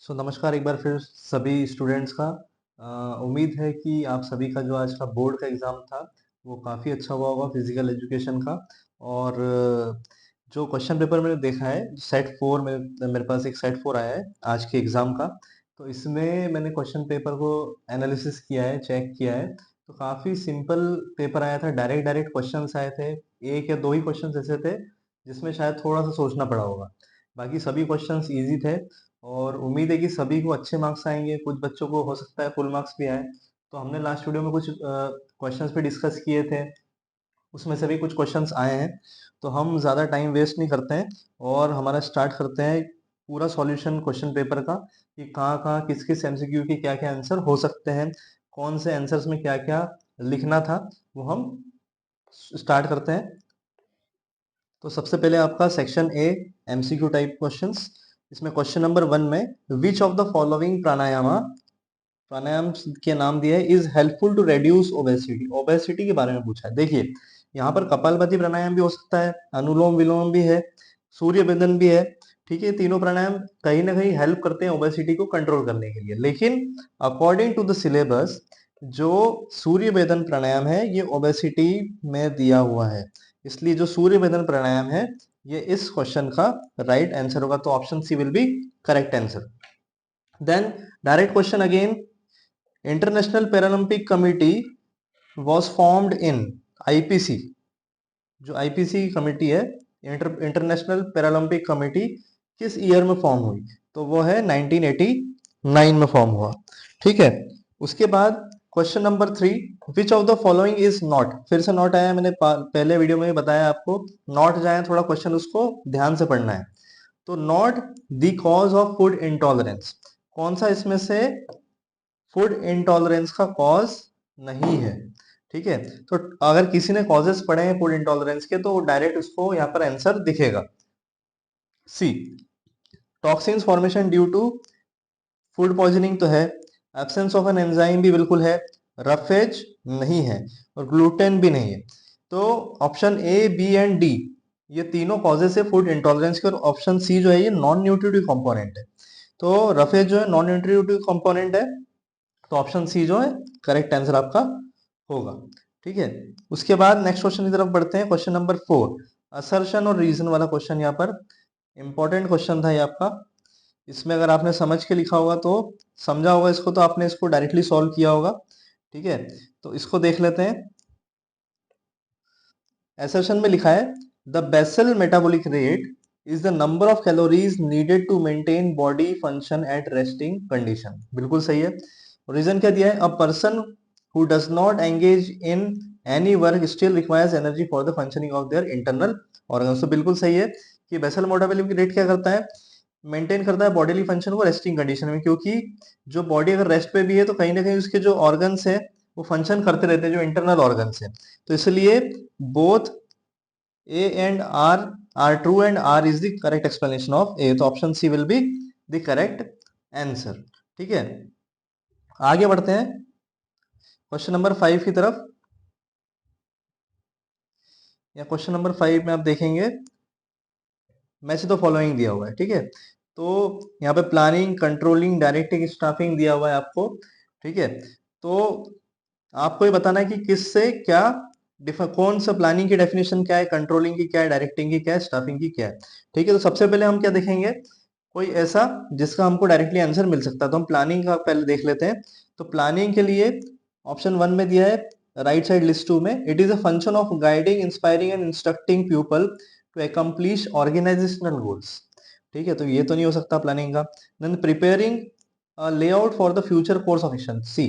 नमस्कार एक बार फिर सभी स्टूडेंट्स का। उम्मीद है कि आप सभी का जो आज का बोर्ड का एग्ज़ाम था वो काफ़ी अच्छा हुआ होगा फिज़िकल एजुकेशन का। और जो क्वेश्चन पेपर मैंने देखा है सेट 4 में, मेरे पास एक सेट 4 आया है आज के एग्ज़ाम का। तो इसमें मैंने क्वेश्चन पेपर को एनालिसिस किया है, चेक किया है। तो काफ़ी सिंपल पेपर आया था, डायरेक्ट डायरेक्ट क्वेश्चंस आए थे। एक या दो ही क्वेश्चंस ऐसे थे जिसमें शायद थोड़ा सा सोचना पड़ा होगा, बाकी सभी क्वेश्चंस ईजी थे। और उम्मीद है कि सभी को अच्छे मार्क्स आएंगे, कुछ बच्चों को हो सकता है फुल मार्क्स भी आए। तो हमने लास्ट वीडियो में कुछ क्वेश्चंस पे डिस्कस किए थे, उसमें से भी कुछ क्वेश्चंस आए हैं। तो हम ज़्यादा टाइम वेस्ट नहीं करते हैं और हमारा स्टार्ट करते हैं पूरा सॉल्यूशन क्वेश्चन पेपर का, कि कहाँ कहाँ किस किस एमसीक्यू के क्या क्या आंसर हो सकते हैं, कौन से आंसर्स में क्या क्या लिखना था, वो हम स्टार्ट करते हैं। तो सबसे पहले आपका section A, MCQ type questions. इसमें क्वेश्चन नंबर 1 में which of the following pranayama के नाम दिया है is helpful to reduce obesity. Obesity के बारे में पूछा है। देखिए यहाँ पर कपालभाति प्राणायाम भी हो सकता है, अनुलोम विलोम भी है, सूर्य बंदन भी है। ठीक है, तीनों प्राणायाम कहीं ना कहीं हेल्प करते हैं ओबेसिटी को कंट्रोल करने के लिए। लेकिन अकॉर्डिंग टू द सिलेबस जो सूर्य वेदन प्राणायाम है ये ओबेसिटी में दिया हुआ है, इसलिए जो सूर्य वेदन प्राणायाम है ये इस क्वेश्चन का राइट आंसर होगा। तो option C will be correct answer. Then direct question again, international Paralympic committee was formed in IPC. जो आईपीसी कमिटी है, इंटरनेशनल पैरालंपिक कमिटी, किस ईयर में फॉर्म हुई? तो वो है 1989 में फॉर्म हुआ। ठीक है, उसके बाद question number 3, which of the following is not. फिर से नॉट आया, मैंने पहले वीडियो में बताया आपको, नॉट जाए थोड़ा क्वेश्चन उसको ध्यान से पढ़ना है। तो not the cause of food intolerance, कौन सा इसमें से फूड इंटॉलरेंस का कॉज नहीं है? ठीक है, तो अगर किसी ने कॉजेस पढ़े हैं फूड इंटॉलरेंस के तो डायरेक्ट उसको यहाँ पर आंसर दिखेगा। See, toxins formation due to food poisoning तो है, एब्सेंस ऑफ एन एंजाइम भी बिल्कुल है, रफेज नहीं है, और ग्लूटेन भी नहीं है। तो option A, B and D ये तीनों कॉजेस है फूड इंटॉलरेंस के, और ऑप्शन सी जो है ये नॉन न्यूट्रिटिव कंपोनेंट है। तो रफेज जो है नॉन न्यूट्रिटिव कंपोनेंट है, तो ऑप्शन सी जो है करेक्ट आंसर आपका होगा। ठीक है, उसके बाद नेक्स्ट क्वेश्चन की तरफ बढ़ते हैं। क्वेश्चन नंबर 4, असर्शन और रीजन वाला क्वेश्चन, यहाँ पर इंपॉर्टेंट क्वेश्चन था ये आपका। इसमें अगर आपने समझ के लिखा होगा तो समझा होगा इसको, तो आपने इसको डायरेक्टली सॉल्व किया होगा। ठीक है, तो इसको देख लेते हैं। असर्शन में लिखा है the basal metabolic rate is the number of calories needed to maintain body function at resting condition. बिल्कुल सही है। रीजन क्या दिया है? A person who does not engage in any work still requires energy for the functioning of their internal organs. तो बिल्कुल सही है कि बेसल मेटाबॉलिक रेट क्या करता है? मेंटेन करता है बॉडीली फंक्शन को रेस्टिंग कंडीशन में, क्योंकि जो बॉडी अगर रेस्ट पे भी है तो कहीं ना कहीं उसके जो ऑर्गन्स है वो फंक्शन करते रहते हैं, जो इंटरनल ऑर्गन्स है। तो इसलिए both A and R are true and R is the correct explanation of A. तो option C will be the correct answer. ठीक है, आगे बढ़ते हैं क्वेश्चन नंबर 5 की तरफ। या क्वेश्चन नंबर 5 में आप देखेंगे मैच द फॉलोइंग दिया हुआ है। ठीक है, तो यहाँ पे प्लानिंग, कंट्रोलिंग, डायरेक्टिंग, स्टाफिंग दिया हुआ है आपको। ठीक है, तो आपको ये बताना है कि किससे क्या कौन सा प्लानिंग की डेफिनेशन क्या है, कंट्रोलिंग की क्या है, डायरेक्टिंग की क्या है, स्टाफिंग की क्या है। ठीक है, तो सबसे पहले हम क्या देखेंगे, कोई ऐसा जिसका हमको डायरेक्टली आंसर मिल सकता है। तो हम प्लानिंग का पहले देख लेते हैं। तो प्लानिंग के लिए ऑप्शन 1 में दिया है, राइट साइड लिस्ट 2 में, it is a function of guiding, inspiring and instructing people to accomplish organizational goals. ठीक है, तो ये तो नहीं हो सकता प्लानिंग का। Then preparing layout for the future course of action. See,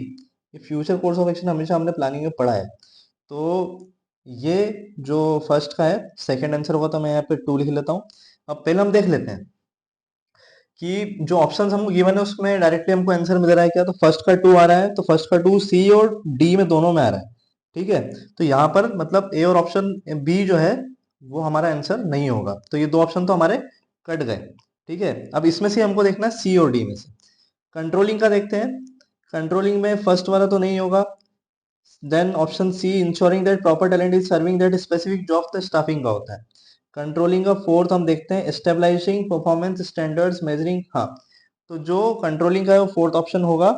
ये फ्यूचर कोर्स ऑफ एक्शन हमेशा हमने प्लानिंग में पढ़ा है, तो ये जो फर्स्ट का है सेकंड आंसर होगा। तो मैं यहाँ पे 2 लिख लेता हूँ। अब पहले हम देख लेते हैं कि जो ऑप्शंस हमको गिवन है उसमें डायरेक्टली हमको आंसर मिल रहा है क्या। तो फर्स्ट का 2 आ रहा है, तो फर्स्ट का 2 सी और डी में दोनों में आ रहा है। ठीक है, तो यहाँ पर मतलब ए और ऑप्शन बी जो है वो हमारा आंसर नहीं होगा, तो ये दो ऑप्शन तो हमारे कट गए। ठीक है, अब इसमें से हमको देखना है सी और डी में से। कंट्रोलिंग का देखते हैं, कंट्रोलिंग में फर्स्ट वाला तो नहीं होगा। Then option C, ensuring that proper talent is serving that specific job, तो स्टाफिंग का होता है। कंट्रोलिंग का फोर्थ हम देखते हैं, स्टेबलाइजिंग परफॉर्मेंस स्टैंडर्ड्स मेजरिंग। हाँ, तो जो कंट्रोलिंग का है वो फोर्थ ऑप्शन होगा।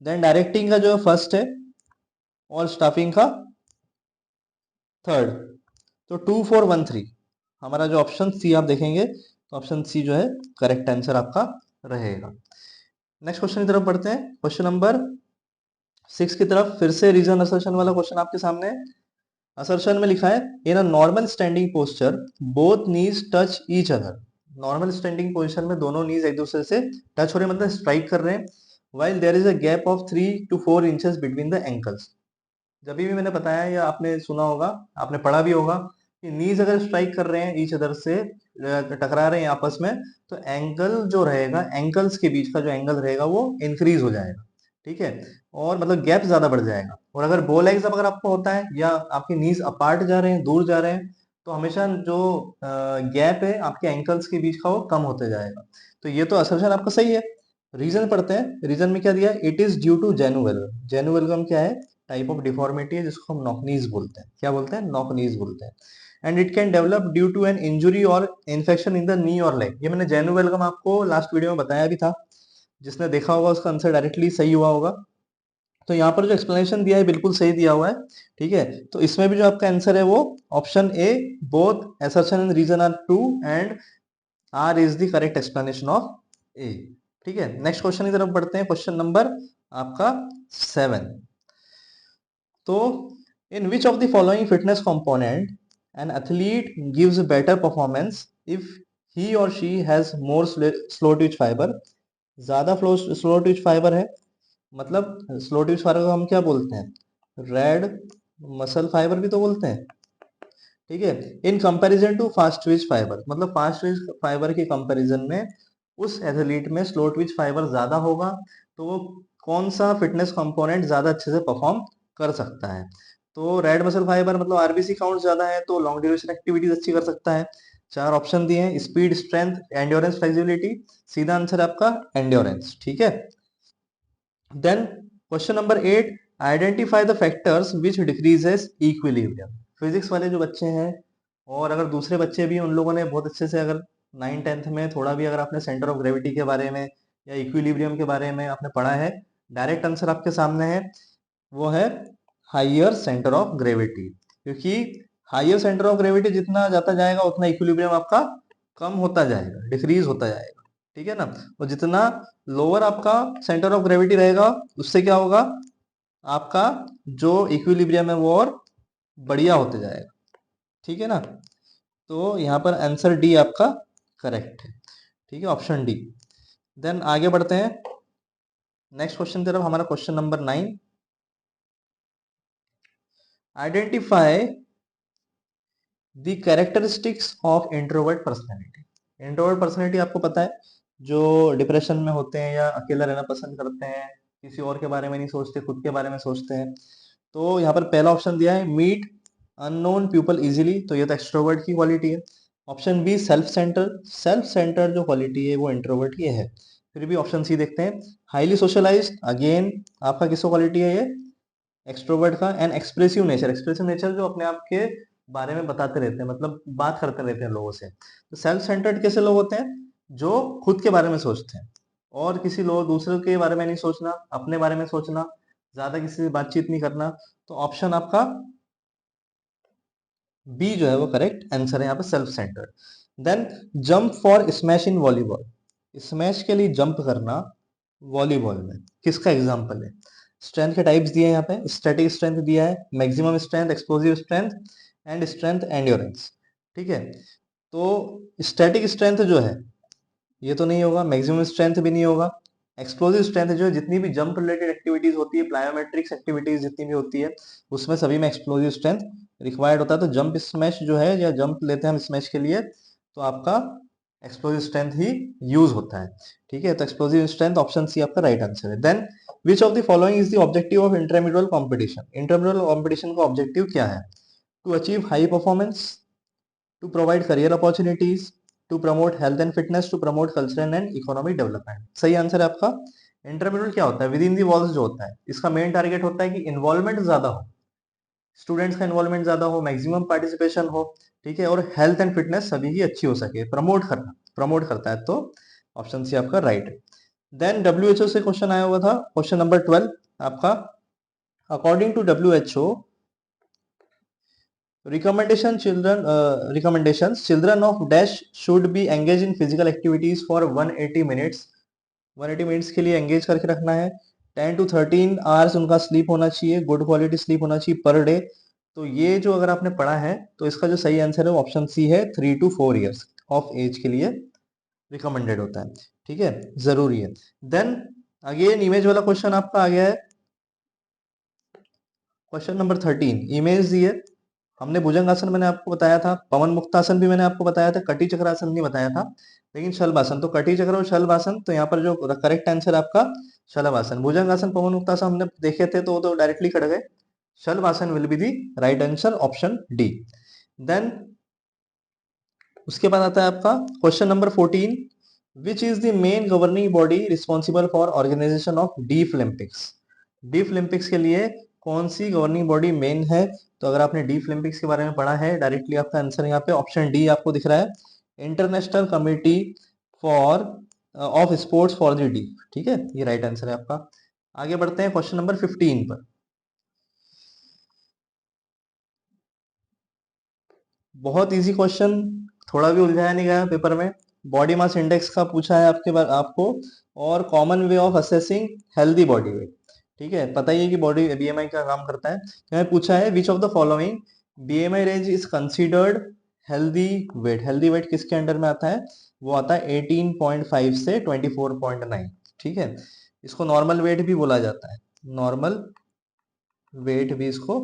देन डायरेक्टिंग का जो है फर्स्ट है, और स्टाफिंग का थर्ड। तो 2413 हमारा जो ऑप्शन सी आप देखेंगे तो ऑप्शन सी जो है करेक्ट आंसर आपका रहेगा। नेक्स्ट क्वेश्चन की तरफ बढ़ते हैं। क्वेश्चन नंबर 6 की तरफ फिर से रीजन असर्शन वाला क्वेश्चन आपके सामने है। असर्शन में लिखा है in a normal standing posture both knees touch each other. Normal standing position में दोनों नीज एक दूसरे से टच हो रहे हैं, मतलब स्ट्राइक कर रहे हैं। While there is a gap of 3 to 4 inches between the ankles. जब भी मैंने बताया या आपने सुना होगा, आपने पढ़ा भी होगा कि नीज अगर स्ट्राइक कर रहे हैं ईच अदर से, टकरा रहे हैं आपस में, तो एंगल जो रहेगा, एंकल्स के बीच का जो एंगल रहेगा वो इंक्रीज हो जाएगा। ठीक है, और मतलब गैप ज्यादा बढ़ जाएगा। और अगर बो लेग्स अगर आपको होता है या आपके नीज अपार्ट जा रहे हैं, दूर जा रहे हैं, तो हमेशा जो गैप है आपके एंकल्स के बीच का वो कम होते जाएगा। तो ये तो असर्शन आपका सही है। रीजन पढ़ते हैं। रीजन में क्या दिया है, इट इज ड्यू टू जेनुवेलगम। जेनुवेलगम क्या है, टाइप ऑफ डिफॉर्मिटी है जिसको हम नॉकनीज बोलते हैं। क्या बोलते हैं, नॉकनीज बोलते हैं। And it can develop due to an injury और इन्फेक्शन इन द नी और लेग। ये मैंने जेनुवेलगम आपको लास्ट वीडियो में बताया भी था, जिसने देखा होगा उसका आंसर डायरेक्टली सही हुआ होगा। तो यहाँ पर जो एक्सप्लेनेशन दिया है बिल्कुल सही दिया हुआ है। ठीक है, तो इसमें भी जो आपका आंसर है वो option A, both assertion and reason are true and R is the correct explanation of A. ठीक है, नेक्स्ट क्वेश्चन की तरफ बढ़ते हैं। क्वेश्चन नंबर आपका 7। तो in which of the following fitness component an athlete gives better performance if he or she has more slow twitch fiber. ज्यादा slow twitch fiber है, मतलब स्लो ट्विच फाइबर को हम क्या बोलते हैं, रेड मसल फाइबर भी तो बोलते हैं। ठीक है, in comparison to fast twitch fiber, मतलब फास्ट ट्विच फाइबर के कंपैरिजन में उस एथलीट में स्लो ट्विच फाइबर ज्यादा होगा, तो वो कौन सा फिटनेस कंपोनेंट ज्यादा अच्छे से परफॉर्म कर सकता है। तो रेड मसल फाइबर मतलब आरबीसी काउंट ज्यादा है, तो लॉन्ग ड्यूरेशन एक्टिविटीज अच्छी कर सकता है। चार ऑप्शन दिए हैं, स्पीड, स्ट्रेंथ, एंड्योरेंस, फ्लेक्सिबिलिटी। सीधा आंसर है आपका एंड्योरेंस। ठीक है, then question number 8, identify the factors which decreases equilibrium. Physics वाले जो बच्चे हैं और अगर दूसरे बच्चे भी, उन लोगों ने बहुत अच्छे से, अगर 9th 10th में थोड़ा भी अगर आपने सेंटर ऑफ ग्रेविटी के बारे में या इक्विलिब्रियम के बारे में आपने पढ़ा है, डायरेक्ट आंसर आपके सामने है, वो है हाइयर सेंटर ऑफ ग्रेविटी। क्योंकि हाइयर सेंटर ऑफ ग्रेविटी जितना जाता जाएगा उतना इक्विलिब्रियम आपका कम होता जाएगा, डिक्रीज होता जाएगा। ठीक है ना, और जितना लोअर आपका सेंटर ऑफ ग्रेविटी रहेगा उससे क्या होगा, आपका जो इक्विलिब्रियम है वो और बढ़िया होते जाएगा। ठीक है ना, तो यहाँ पर आंसर डी आपका करेक्ट है। ठीक है, ऑप्शन डी। देन आगे बढ़ते हैं नेक्स्ट क्वेश्चन की तरफ। हमारा question number 9, identify the characteristics of introvert personality. Introvert personality आपको पता है, जो डिप्रेशन में होते हैं या अकेला रहना पसंद करते हैं, किसी और के बारे में नहीं सोचते, खुद के बारे में सोचते हैं। तो यहाँ पर पहला ऑप्शन दिया है मीट अननोन पीपल इजीली, तो ये तो एक्सट्रोवर्ट की क्वालिटी है। Option be self centre, self centre जो क्वालिटी है वो इंट्रोवर्ट की है। फिर भी ऑप्शन सी देखते हैं, हाईली सोशलाइज्ड, अगेन आपका किसको क्वालिटी है ये, एक्सट्रोवर्ट का। And expressive nature, expressive nature जो अपने आप के बारे में बताते रहते हैं, मतलब बात करते रहते हैं लोगों से। तो सेल्फ सेंटर्ड कैसे लोग होते हैं, जो खुद के बारे में सोचते हैं और किसी लोग दूसरे के बारे में नहीं सोचना, अपने बारे में सोचना, ज्यादा किसी से बातचीत नहीं करना। तो ऑप्शन आपका बी जो है वो करेक्ट आंसर है यहाँ पे, self centered. Then jump for smash in volleyball, smash के लिए जंप करना वॉलीबॉल में किसका एग्जाम्पल है। स्ट्रेंथ के टाइप्स दिए हैं यहाँ पे, स्टैटिक स्ट्रेंथ दिया है, maximum strength, explosive strength and strength endurance. ठीक है, तो स्टैटिक स्ट्रेंथ जो है ये तो नहीं होगा, मैक्सिमम स्ट्रेंथ भी नहीं होगा। एक्सप्लोजिव स्ट्रेंथ जो है, जितनी भी जंप रिलेटेड एक्टिविटीज होती है, प्लायोमेट्रिक्स एक्टिविटीज जितनी भी होती है, उसमें सभी में एक्सप्लोजिव स्ट्रेंथ रिक्वायर्ड होता है। तो जंप स्मैश जो है, या जंप लेते हैं हम स्मैश के लिए, तो आपका एक्सप्लोजिव स्ट्रेंथ ही यूज होता है। ठीक है, तो एक्सप्लोजिव स्ट्रेंथ ऑप्शन सी आपका राइट आंसर है। Then which of the following is the objective of intermediate competition. Intermediate competition का ऑब्जेक्टिव क्या है, to achieve high performance, to provide career opportunities, to promote health and fitness, to promote cultural and economic development। सही answer है आपका। Intermediate क्या होता है, with in the walls जो होता है, इसका मेन टारगेट होता है कि इन्वॉल्वमेंट ज्यादा हो, स्टूडेंट्स का इन्वॉल्वमेंट ज्यादा हो, मैक्सिमम पार्टिसिपेशन हो। ठीक है, और हेल्थ एंड फिटनेस सभी की अच्छी हो सके, प्रमोट करना, प्रमोट करता है। तो ऑप्शन सी आपका राइट है। देन WHO से क्वेश्चन आया हुआ था, क्वेश्चन नंबर 12 आपका, according to WHO recommendations, children of dash should be engaged in physical activities for 180 minutes, 180 minutes के लिए एंगेज करके रखना है। 10 to 13 आवर्स उनका स्लीप होना चाहिए, गुड क्वालिटी स्लीप होना चाहिए पर डे। तो ये जो अगर आपने पढ़ा है तो इसका जो सही आंसर है वो ऑप्शन सी है, 3 to 4 ईयर्स ऑफ एज के लिए रिकमेंडेड होता है, ठीक है, जरूरी है। देन अगेन इमेज वाला क्वेश्चन आपका आ गया है, क्वेश्चन नंबर 13, इमेज दी है। हमने भुजंगासन मैंने आपको बताया था, पवन मुक्तासन भी मैंने आपको बताया था, कटी चक्रासन नहीं बताया था, लेकिन शलभासन। तो कटी चक्र और शलभासन, तो यहाँ पर जो करेक्ट आंसर आपका शलभासन। भुजंगासन पवन मुक्तासन हमने देखे थे तो वो तो डायरेक्टली कट गए। Shalabhasana will be the right answer, option D. Then उसके बाद आता है आपका question number 14, which is the main governing body responsible for organization of deaf Olympics. Deaf Olympics के लिए कौन सी गवर्निंग बॉडी मेन है? तो अगर आपने डीफ ओलंपिक्स के बारे में पढ़ा है, डायरेक्टली आपका आंसर यहाँ पे ऑप्शन डी आपको दिख रहा है, international committee for of sports for the deaf, ठीक है, ये राइट आंसर है आपका। आगे बढ़ते हैं क्वेश्चन नंबर 15 पर। बहुत इजी क्वेश्चन, थोड़ा भी उलझाया नहीं गया पेपर में। बॉडी मास इंडेक्स का पूछा है आपके बार आपको, और common way of assessing healthy body weight, ठीक है, पता ही है कि बॉडी बीएमआई का काम करता है। यहाँ पूछा है विच of the following BMI range is considered healthy weight. Healthy weight किसके अंडर में आता है? वो आता है 18.5 से 24.9, ठीक है। इसको नॉर्मल वेट भी बोला जाता है, नॉर्मल वेट भी इसको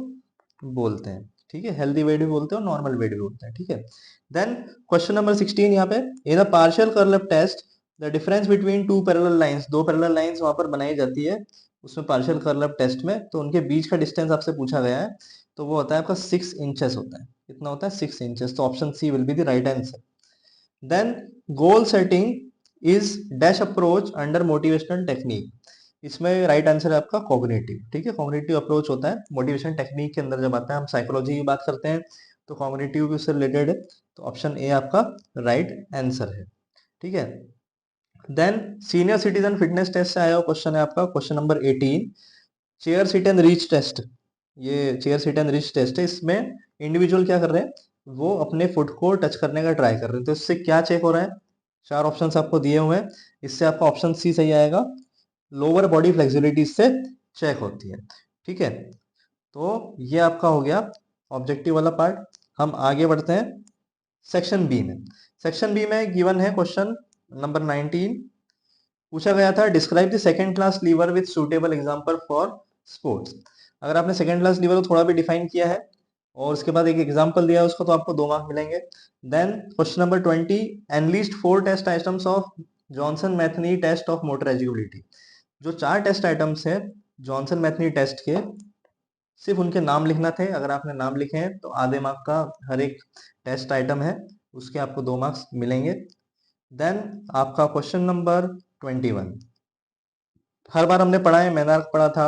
बोलते हैं, ठीक है, हेल्दी वेट भी बोलते हैं और नॉर्मल वेट भी बोलते हैं, ठीक है। देन क्वेश्चन नंबर 16 यहाँ पे, in the partial curl test the difference between two parallel lines, दो पैरेलल लाइंस वहां पर बनाई जाती है उसमें पार्शियल कर्ल टेस्ट में, तो उनके बीच का डिस्टेंस आपसे पूछा गया है, तो वो होता है आपका 6 इंचेस होता है। कितना होता है? 6 इंचेस। तो option C will be the right answer. Then goal setting is dash approach under motivational technique. इसमें राइट आंसर है आपका कॉग्निटिव, ठीक है, कॉग्निटिव अप्रोच होता है मोटिवेशन टेक्निक के अंदर। जब आता है हम साइकोलॉजी की बात करते हैं तो कॉग्निटिव भी उससे रिलेटेड है, तो ऑप्शन ए आपका राइट आंसर है, ठीक है। Then senior citizen fitness test से आया हुआ क्वेश्चन है आपका, question number 18, chair sit and reach test. ये chair sit and reach test है, इसमें इंडिविजुअल क्या कर रहे हैं, वो अपने फुट को टच करने का ट्राई कर रहे हैं, तो इससे क्या चेक हो रहा है? चार ऑप्शंस आपको दिए हुए हैं, इससे आपका ऑप्शन सी सही आएगा, लोअर बॉडी फ्लेक्सिबिलिटी से चेक होती है, ठीक है। तो ये आपका हो गया ऑब्जेक्टिव वाला पार्ट। हम आगे बढ़ते हैं सेक्शन बी में। सेक्शन बी में गिवन है क्वेश्चन नंबर 19, पूछा गया था describe the second class lever with suitable example for sports. अगर आपने सेकंड क्लास लीवर को थोड़ा भी डिफाइन किया है और उसके बाद एक एग्जांपल दिया है उसको, तो आपको 2 मार्क मिलेंगे। Then question number 20, enlist 4 test items of Johnson Metheny test of motor agility. जो 4 टेस्ट आइटम्स है जॉनसन मैथनी टेस्ट के, सिर्फ उनके नाम लिखना थे। अगर आपने नाम लिखे हैं तो आधे मार्क का हर एक टेस्ट आइटम है, उसके आपको 2 मार्क्स मिलेंगे। देन आपका क्वेश्चन नंबर 21, हर बार हमने पढ़ा है, मेनार्क पढ़ा था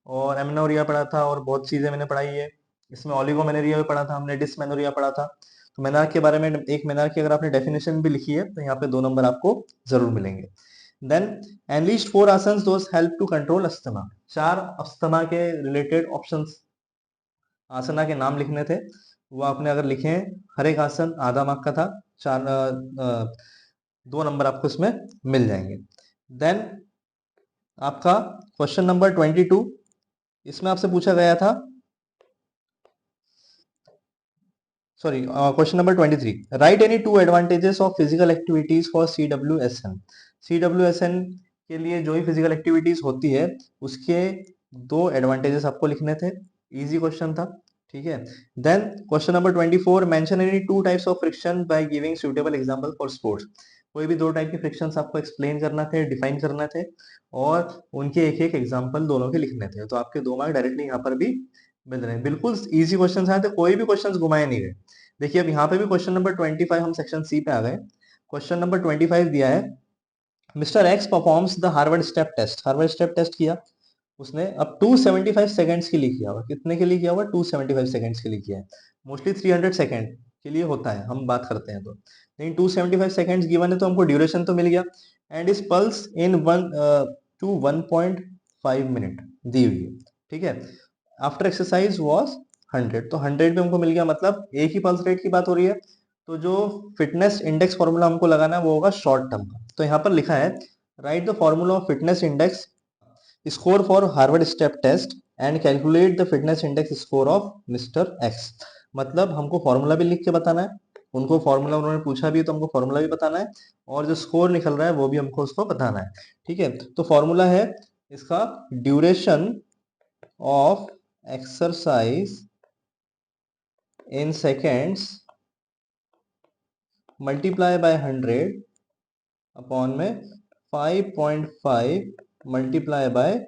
और एमेनोरिया पढ़ा था और बहुत चीजें मैंने पढ़ाई है। इसमें ओलिगोमेनेरिया भी पढ़ा था हमने, डिस्मेनोरिया पढ़ा था। तो मेनार्क के बारे में, एक मेनार्क की अगर आपने डेफिनेशन भी लिखी है तो यहाँ पे 2 नंबर आपको जरूर मिलेंगे। Then enlist 4 asanas those help to control asthma. 4 asthma के रिलेटेड ऑप्शंस, आसना के नाम लिखने थे, वो आपने अगर लिखे हैं, हर एक आसन आधा मार्क का था, 2 नंबर आपको इसमें मिल जाएंगे। देन आपका क्वेश्चन नंबर 22, इसमें आपसे पूछा गया था, sorry, question number 23, right any 2 advantages of physical activities for CWSN। CWSN के लिए जो ही फिजिकल एक्टिविटीज होती है उसके 2 एडवांटेजेस आपको लिखने थे। इजी क्वेश्चन था, ठीक है। Then question number 24, mention any 2 types of friction by giving suitable example for sports. कोई भी 2 टाइप के फ्रिक्शंस आपको एक्सप्लेन करना थे, डिफाइन करना थे और उनके एक एक एग्जांपल दोनों के लिखने थे, तो आपके 2 मार्क डायरेक्टली यहाँ पर भी मिल रहे हैं। बिल्कुल इजी क्वेश्चन आए थे, कोई भी क्वेश्चन घुमाए नहीं गए। देखिए अब यहाँ पे भी क्वेश्चन नंबर 25, हम सेक्शन सी पे आ गए। क्वेश्चन नंबर 25 दिया है, mister X performs the Harvard step test. Harvard step test किया उसने, अब 275 सेकंड्स के लिए किया हुआ। कितने के लिए किया हुआ? 275 सेकंड्स के लिए किया है। मोस्टली 300 सेकंड के लिए होता है, हम बात करते हैं तो, लेकिन 275 सेकंड्स गिवन है तो हमको ड्यूरेशन तो मिल गया। एंड इस पल्स इन 1 to 1.5 मिनट दी हुई है, ठीक है। आफ्टर एक्सरसाइज वॉज 100, तो 100 पे हमको मिल गया, मतलब एक ही पल्स रेट की बात हो रही है। तो जो फिटनेस इंडेक्स फॉर्मूला हमको लगाना है वो होगा शॉर्ट टर्म का। तो यहाँ पर लिखा है write the formula of fitness index score for Harvard step test and calculate the fitness index score of mister X. मतलब हमको फॉर्मूला भी लिख के बताना है, उनको फॉर्मूला उन्होंने पूछा भी तो हमको फॉर्मूला भी बताना है, और जो स्कोर निकल रहा है वो भी हमको उसको बताना है, ठीक है। तो फॉर्मूला है इसका duration of exercise in seconds multiply by 100 upon में 5.5 multiply by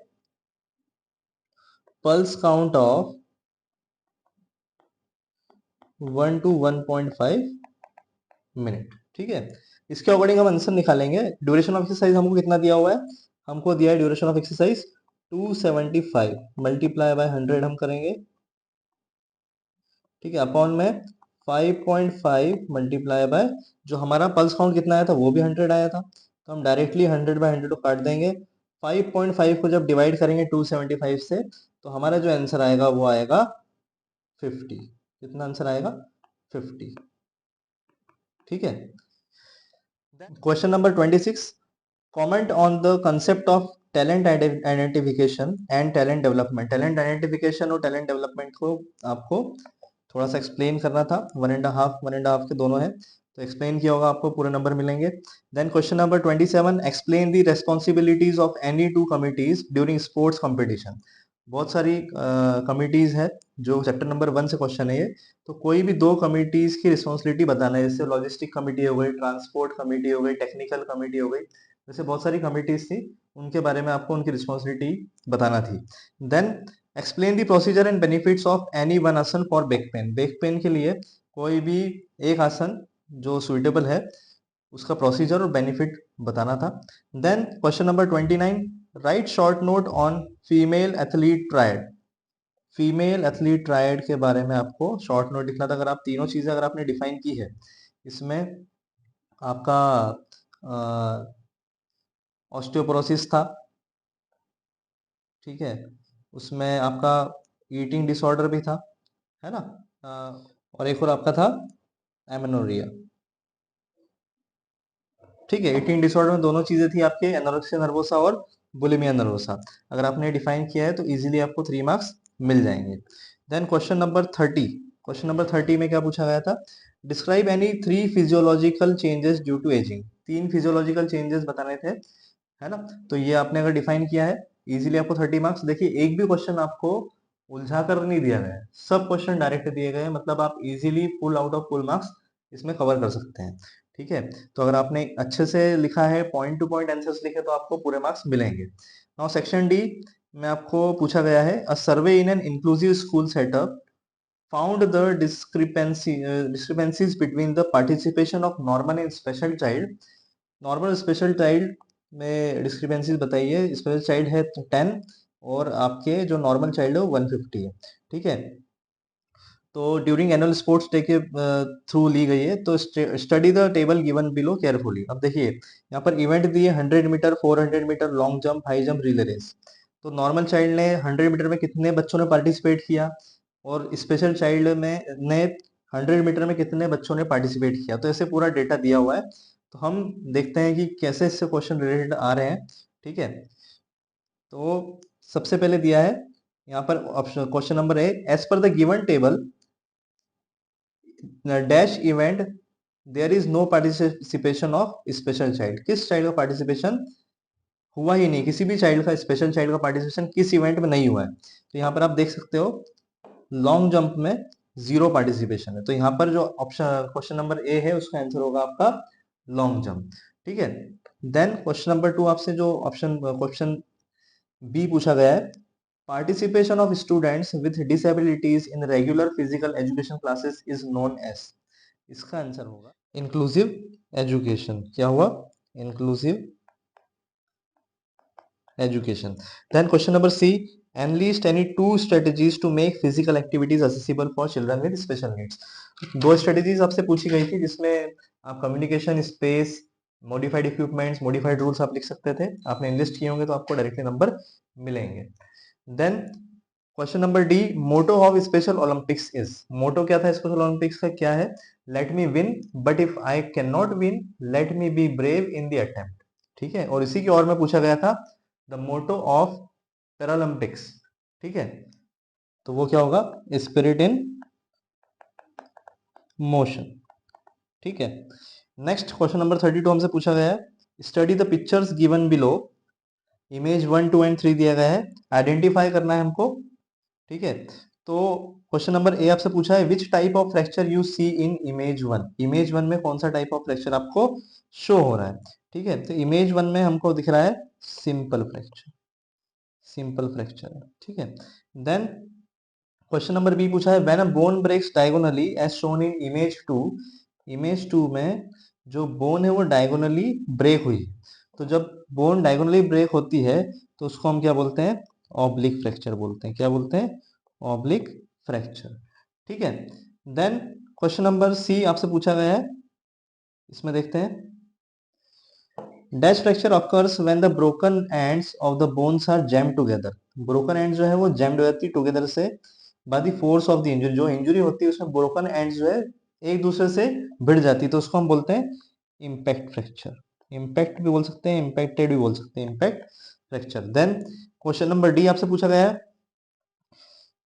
pulse count of 1 to 1.5 minute, ठीक है। इसके अकॉर्डिंग हम आंसर निकालेंगे। ड्यूरेशन ऑफ एक्सरसाइज हमको कितना दिया हुआ है, हमको दिया है duration of exercise 275 multiply by 100 हम करेंगे, ठीक है, अपॉन में 5.5 मल्टीप्लाई बाय जो हमारा पल्स काउंट कितना आया था वो भी 100 आया था, तो हम डायरेक्टली 100 बाय 100 को काट देंगे। 5.5 को जब डिवाइड करेंगे 275 से तो हमारा जो आंसर आएगा वो आएगा 50। कितना आंसर आएगा, 50, ठीक है। Question number 26, comment on the concept of talent identification and talent development. Talent identification और टैलेंट डेवलपमेंट को आपको थोड़ा सा एक्सप्लेन करना था। 1.5 के दोनों है, तो एक्सप्लेन किया होगा, आपको पूरे नंबर मिलेंगे। Then question number 27, explain the responsibilities of any two committees during sports competition. बहुत सारी कमिटीज है, जो चैप्टर नंबर 1 से क्वेश्चन है ये। तो कोई भी दो कमिटीज की रिस्पॉन्सिबिलिटी बताना है, जैसे लॉजिस्टिक कमिटी हो गई, ट्रांसपोर्ट कमिटी हो गई, टेक्निकल कमिटी हो गई, जैसे बहुत सारी कमिटीज थी, उनके बारे में आपको उनकी रिस्पॉन्सिबिलिटी बताना थी। Then explain the procedure and benefits of any one asana for back pain. Back pain के लिए कोई भी एक आसन जो सुइटेबल है उसका प्रोसीजर और बेनिफिट बताना था। Then question number 29, write short note on female athlete triad. Female athlete triad के बारे में आपको शॉर्ट नोट लिखना था। अगर आप तीनों चीजें अगर आपने डिफाइन की है, इसमें आपका ऑस्टियोपोरोसिस था, ठीक है, उसमें आपका ईटिंग डिसऑर्डर भी था, है ना, और एक और आपका था एमेनोरिया, ठीक है। ईटिंग डिसऑर्डर में दोनों चीजें थी आपके, एनोरेक्सिया नर्वोसा और बुलिमिया नर्वोसा। अगर आपने डिफाइन किया है तो इजीली आपको 3 मार्क्स मिल जाएंगे। Then question number 30, question number 30 में क्या पूछा गया था, describe any 3 physiological changes due to ageing. 3 physiological changes बताने थे, है ना। तो ये आपने अगर डिफाइन किया है, इजीली आपको 30 मार्क्स। देखिए एक भी क्वेश्चन आपको उलझा कर नहीं दिया गया है, सब क्वेश्चन डायरेक्ट दिए गए हैं, मतलब आप easily full out of full marks इसमें कवर कर सकते हैं, ठीक है। तो अगर आपने अच्छे से लिखा है, पॉइंट टू पॉइंट आंसर्स लिखे, तो आपको पूरे मार्क्स मिलेंगे। नाउ सेक्शन डी में आपको पूछा गया है, a survey in an inclusive school setup found the discrepancies between the participation of normal and special child। Normal special child में डिस्क्रिपेंसीज बताइए। स्पेशल चाइल्ड है 10 और आपके जो नॉर्मल चाइल्ड है वो 150 है, ठीक है। तो ड्यूरिंग एनुअल स्पोर्ट्स डे के थ्रू ली गई है। तो study the table given below carefully. अब देखिए यहाँ पर इवेंट दिए 100 metre, 400 metre, long jump, high jump, relay race. तो नॉर्मल चाइल्ड ने 100 मीटर में कितने बच्चों ने पार्टिसिपेट किया, और स्पेशल चाइल्ड में ने 100 मीटर में कितने बच्चों ने पार्टिसिपेट किया। तो ऐसे पूरा डेटा दिया हुआ है, तो हम देखते हैं कि कैसे इससे क्वेश्चन रिलेटेड आ रहे हैं, ठीक है। तो सबसे पहले दिया है यहाँ पर option, question number A, as per the given table dash event there is no participation of special child. किस चाइल्ड का पार्टिसिपेशन हुआ ही नहीं, किसी भी चाइल्ड का, स्पेशल चाइल्ड का पार्टिसिपेशन किस इवेंट में नहीं हुआ है। तो यहाँ पर आप देख सकते हो लॉन्ग जंप में 0 पार्टिसिपेशन है, तो यहाँ पर जो ऑप्शन क्वेश्चन नंबर ए है उसका आंसर होगा आपका लॉन्ग जंप, ठीक है। देन क्वेश्चन नंबर 2 आपसे जो ऑप्शन क्वेश्चन बी पूछा गया है, participation of students with disabilities in regular physical education classes is known as. इसका आंसर होगा इंक्लूसिव एजुकेशन। क्या हुआ, inclusive education. Then question number C, enlist any 2 strategies to make physical activities accessible for children with special needs। 2 strategies आपसे पूछी गई थी, जिसमें आप communication, space, modified equipments, modified rules आप लिख सकते थे, आपने इनलिस्ट किए होंगे तो आपको डायरेक्टली नंबर मिलेंगे। Then question number D, motto of special Olympics is, motto क्या था स्पेशल ओलंपिक्स का, क्या है, let me win but if I can not win let me be brave in the attempt. ठीक है, और इसी की ओर में पूछा गया था द मोटो ऑफ पैरालंपिक्स। ठीक है, तो वो क्या होगा, स्पिरिट इन मोशन। ठीक है, नेक्स्ट क्वेश्चन नंबर 32 हमसे पूछा गया है, study the pictures given below, image 1, 2 and 3 दिया गया है, आइडेंटिफाई करना है हमको। ठीक है, तो क्वेश्चन नंबर ए आपसे पूछा है which type of fracture you see in image 1, image 1 में कौन सा टाइप ऑफ फ्रैक्चर आपको शो हो रहा है। ठीक है, तो इमेज 1 में हमको दिख रहा है सिंपल फ्रैक्चर, सिंपल फ्रैक्चर है। ठीक है, देन क्वेश्चन नंबर बी पूछा है when a bone breaks diagonally as shown in image 2, image 2 में जो बोन है वो डायगोनली ब्रेक हुई, तो जब बोन डायगोनली ब्रेक होती है तो उसको हम क्या बोलते हैं, ऑब्लिक फ्रैक्चर बोलते हैं। क्या बोलते हैं, ऑब्लिक फ्रैक्चर। ठीक है, देन क्वेश्चन नंबर सी आपसे पूछा गया है, इसमें देखते हैं, dash fracture occurs when the broken ends of the bones are jammed together, broken ends जो है वो जैम्ड हो जाती है टुगेदर से by the force of the injury, जो इंजरी होती है उसमें ब्रोकन एंड्स जो है एक दूसरे से भिड़ जाती है, तो उसको हम बोलते हैं इम्पैक्ट फ्रैक्चर। इम्पैक्ट भी बोल सकते हैं, इम्पैक्टेड भी बोल सकते हैं, impact fracture. Then question number D आपसे पूछा गया है,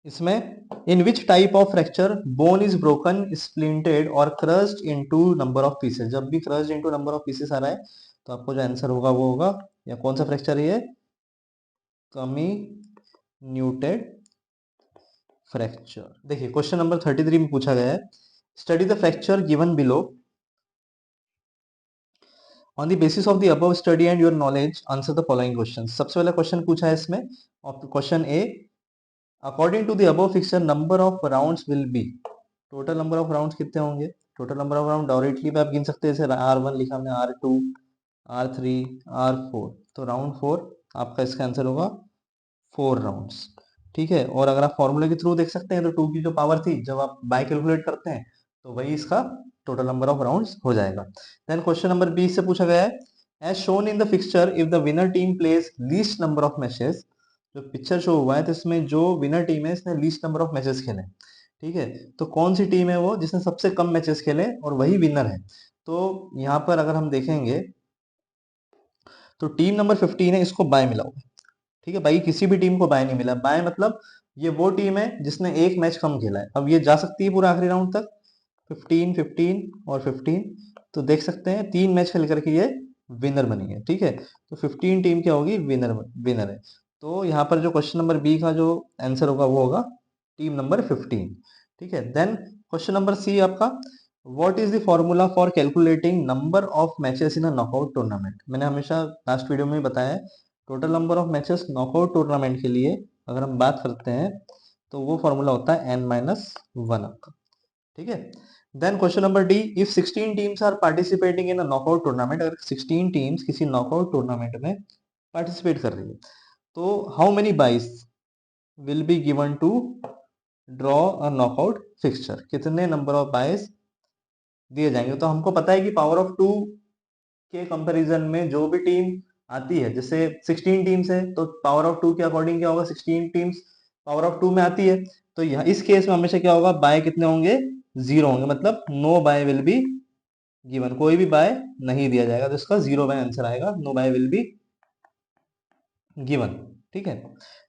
इसमें in which type of fracture bone is broken splintered or crushed into number of pieces, जब भी crushed into number of pieces आ रहा है तो आपको जो आंसर होगा वो होगा, या कौन सा फ्रैक्चर है ये, कम्युटेड फ्रैक्चर। देखिए क्वेश्चन नंबर 33 में पूछा गया है, study the fracture given below, on the basis of the above study and your knowledge answer the following question. सबसे पहला क्वेश्चन पूछा है इसमें, question A, according to the above fixture number of rounds will be, total number of rounds कितने होंगे, total number of round directly भी आप गिन सकते हैं, जैसे R1 लिखा हमने, R2, R3, R4, तो राउंड 4 आपका इसका आंसर होगा 4 राउंड्स। ठीक है, और अगर आप फॉर्मूले के थ्रू देख सकते हैं तो 2 की जो पावर थी जब आप बाय कैलकुलेट करते हैं तो वही इसका टोटल नंबर ऑफ राउंड्स हो जाएगा। देन क्वेश्चन नंबर 20 से पूछा गया है, as shown in the picture if the winner team plays least number of matches, जो पिक्चर शो हुआ है तो इसमें जो विनर टीम है इसने लीस्ट नंबर ऑफ मैचेस खेले। ठीक है, तो कौन सी टीम है वो जिसने सबसे कम मैचेस खेले और वही विनर है, तो यहाँ पर अगर हम देखेंगे तो टीम नंबर 15 है, इसको बाय मिला हुआ है। ठीक है, बाकी किसी भी टीम को बाय नहीं मिला, बाय मतलब ये वो टीम है जिसने एक मैच कम खेला है, अब ये जा सकती है पूरा आखिरी राउंड तक, 15, 15 और 15, तो देख सकते हैं 3 मैच खेल करके ये विनर बनी है। ठीक है, तो 15 टीम क्या होगी, विनर, विनर है। तो यहाँ पर जो क्वेश्चन नंबर बी का जो आंसर होगा वो होगा टीम नंबर 15। ठीक है, देन क्वेश्चन नंबर सी आपका, what is the formula for calculating number of matches in a knockout tournament, मैंने हमेशा लास्ट वीडियो में बताया है, total number of matches knockout tournament के लिए अगर हम बात करते हैं तो वो फॉर्मूला होता है n-1 आपका। ठीक है, then question number D, if 16 teams are participating in a knockout tournament, अगर 16 टीम्स किसी नॉकआउट टूर्नामेंट में पार्टिसिपेट कर रही है तो how many byes will be given to draw a knockout fixture, कितने नंबर ऑफ बाइस दिए जाएंगे। तो हमको पता है कि पावर ऑफ 2 के कंपैरिजन में जो भी टीम आती है, जैसे 16 टीम्स है तो पावर ऑफ 2 के अकॉर्डिंग क्या होगा, 16 टीम्स पावर ऑफ 2 में आती है, तो यहाँ इस केस में हमेशा क्या होगा, बाय कितने होंगे, 0 होंगे, मतलब no bye will be given, कोई भी बाय नहीं दिया जाएगा, तो इसका 0 बाय आंसर आएगा, no bye will be given. ठीक है,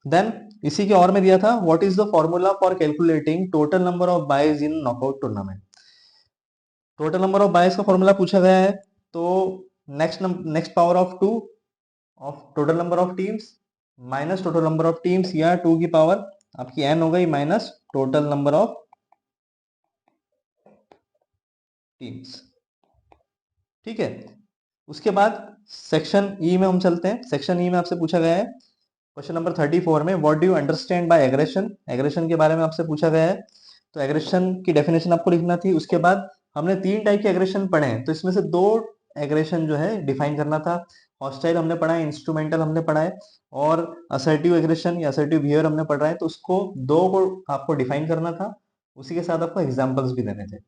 देन इसी के और में दिया था, what is the formula for calculating total number of byes in knockout tournament, total number of byes का फॉर्मूला पूछा गया है, तो next power of 2 of total number of teams minus total number of teams, या 2 की power आपकी n हो गई minus total number of teams. ठीक है, उसके बाद सेक्शन ई में हम चलते हैं, सेक्शन ई में आपसे पूछा गया है क्वेश्चन नंबर 34 में, what do you understand bye aggression, aggression के बारे में आपसे पूछा गया है, तो एग्रेशन की डेफिनेशन आपको लिखना थी। उसके बाद हमने 3 टाइप के एग्रेशन पढ़े हैं, तो इसमें से 2 एग्रेशन जो है डिफाइन करना था, हॉस्टाइल हमने पढ़ा है, इंस्ट्रूमेंटल हमने पढ़ा है, और असर्टिव एग्रेशन या असर्टिव बिहेवियर हमने पढ़ा है, तो उसको 2 को आपको डिफाइन करना था, उसी के साथ आपको एग्जाम्पल्स भी देने थे।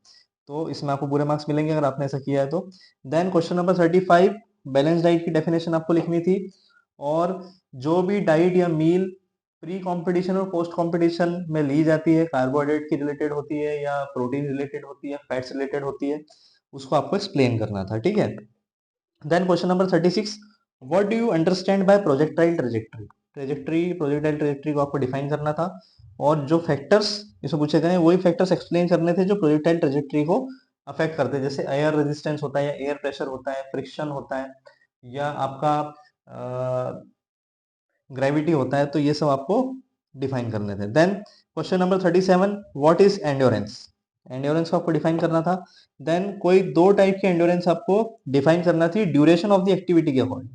तो इसमें आपको पूरे मार्क्स मिलेंगे अगर आपने ऐसा किया है तो। Then question number 35, balance diet की डेफिनेशन आपको लिखनी थी। और जो भी डाइट या मील प्री कंपटीशन और पोस्ट कंपटीशन में ली जाती है, कार्बोहाइड्रेट की रिलेटेड होती है या प्रोटीन रिलेटेड होती है, फैट्स रिलेटेड होती है, उसको आपको एक्सप्लेन करना था, ठीक है। Then question number 36, what do you understand by projectile trajectory. Projectile trajectory को आपको डिफाइन करना था। और जो फैक्टर्स इसमें पूछे गए वही फैक्टर्स एक्सप्लेन करने थे जो प्रोजेक्टाइल ट्रेजेक्टरी को अफेक्ट करते हैं, जैसे एयर रेजिस्टेंस होता है या एयर प्रेशर होता है, फ्रिक्शन होता है, या आपका ग्रेविटी होता है। तो ये सब आपको डिफाइन करने थे। Then question number 37, what is endurance. Endurance को आपको डिफाइन करना था। देन कोई दो टाइप की एंड्योरेंस आपको डिफाइन करना थी ड्यूरेशन ऑफ द एक्टिविटी के अकॉर्डिंग।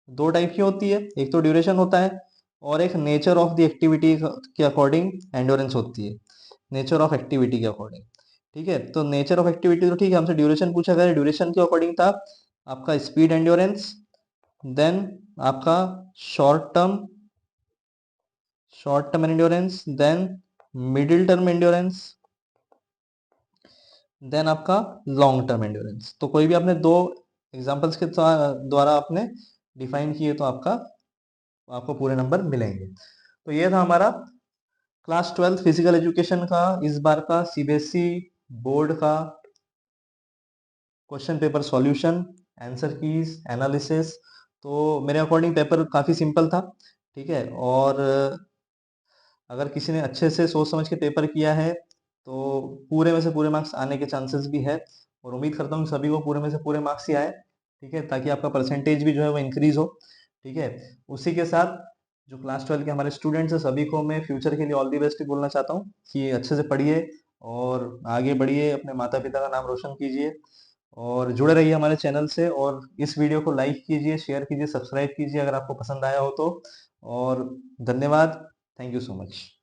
दो टाइप की होती है, एक तो ड्यूरेशन होता है और एक नेचर ऑफ द एक्टिविटी के अकॉर्डिंग एंड्योरेंस होती है। नेचर ऑफ एक्टिविटी के अकॉर्डिंग, ठीक है। तो नेचर ऑफ एक्टिविटी तो ठीक है, हमसे ड्यूरेशन पूछा गया, ड्यूरेशन के अकॉर्डिंग था आपका स्पीड एंड्योरेंस, देन आपका short term endurance, then middle term endurance, then आपका लॉन्ग टर्म एंड्योरेंस। तो कोई भी आपने दो एग्जांपल्स के द्वारा आपने डिफाइन किए तो आपको पूरे नंबर मिलेंगे। तो ये था हमारा क्लास 12 फिजिकल एजुकेशन का इस बार का सीबीएसई बोर्ड का question paper solution, answer keys, analysis. तो मेरे अकॉर्डिंग पेपर काफ़ी सिंपल था, ठीक है। और अगर किसी ने अच्छे से सोच समझ के पेपर किया है तो पूरे में से पूरे मार्क्स आने के चांसेस भी है। और उम्मीद करता हूँ सभी को पूरे में से पूरे मार्क्स ही आए, ठीक है, ताकि आपका परसेंटेज भी जो है वो इंक्रीज हो, ठीक है। उसी के साथ जो क्लास 12 के हमारे स्टूडेंट्स हैं सभी को मैं फ्यूचर के लिए ऑल दी बेस्ट ही बोलना चाहता हूँ कि अच्छे से पढ़िए और आगे बढ़िए, अपने माता पिता का नाम रोशन कीजिए और जुड़े रहिए हमारे चैनल से। और इस वीडियो को लाइक कीजिए, शेयर कीजिए, सब्सक्राइब कीजिए अगर आपको पसंद आया हो तो। और धन्यवाद, थैंक यू सो मच।